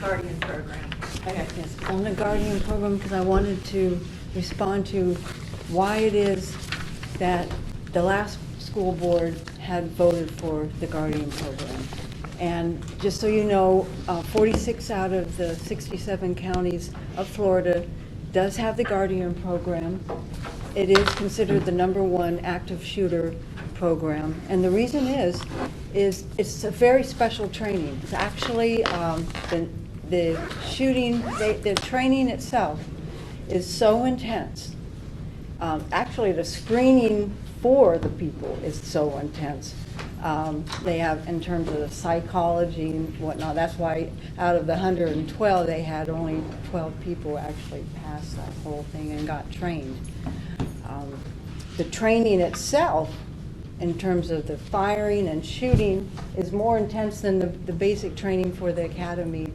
Guardian program. Okay. Yes, on the Guardian program, because I wanted to respond to why it is that the last school board had voted for the Guardian program. And just so you know, 46 out of the 67 counties of Florida does have the Guardian program. It is considered the #1 active shooter program. And the reason is it's a very special training. It's actually the shooting, the training itself is so intense. Actually, the screening for the people is so intense. They have, in terms of the psychology and whatnot, that's why out of the 112, they had only 12 people actually pass that whole thing and got trained. The training itself, in terms of the firing and shooting, is more intense than the basic training for the academy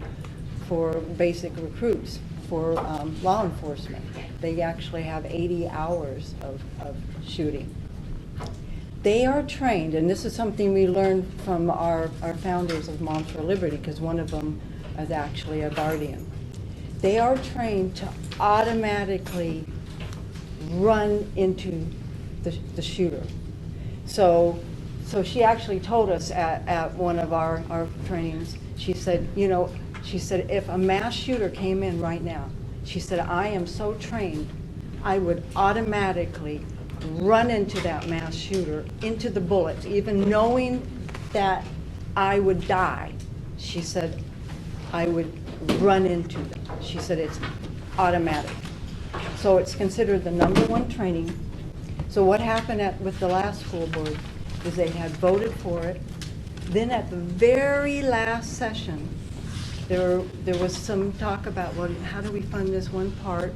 for basic recruits for law enforcement. They actually have 80 hours of shooting. They are trained, and this is something we learned from our founders of Moms for Liberty, because one of them is actually a guardian. They are trained to automatically run into the shooter. So she actually told us at one of our trainings, she said, if a mass shooter came in right now, she said, I am so trained, I would automatically run into that mass shooter, into the bullets, even knowing that I would die. She said, I would run into them. She said, it's automatic. So it's considered the #1 training. So what happened with the last school board is they had voted for it. Then at the very last session, there was some talk about, well, how do we fund this one part?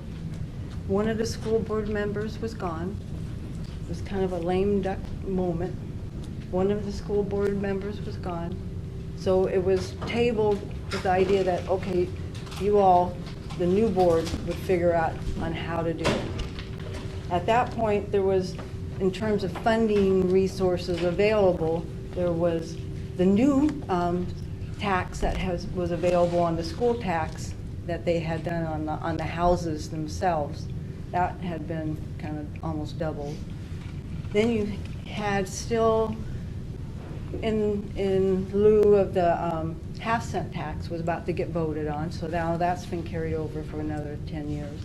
One of the school board members was gone. It was kind of a lame duck moment. One of the school board members was gone. So it was tabled with the idea that, okay, you all, the new board, would figure out on how to do it. At that point, there was, in terms of funding resources available, there was the new tax that was available on the school tax that they had done on the houses themselves. That had been kind of almost doubled. Then you had still, in lieu of the half-cent tax was about to get voted on, so now that's been carried over for another 10 years.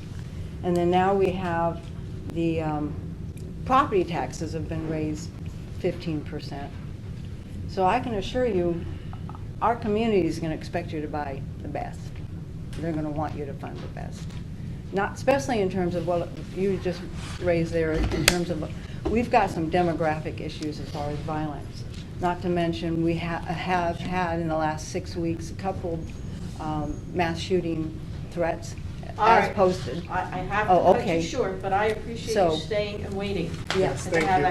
And then now we have the property taxes have been raised 15%. So I can assure you, our community is going to expect you to buy the best. They're going to want you to fund the best. Not especially in terms of what you just raised there, in terms of, we've got some demographic issues as far as violence. Not to mention, we have had in the last 6 weeks a couple mass shooting threats as posted. I have Oh, to cut okay. you short, but I appreciate So- you staying and waiting. Yes, And to have a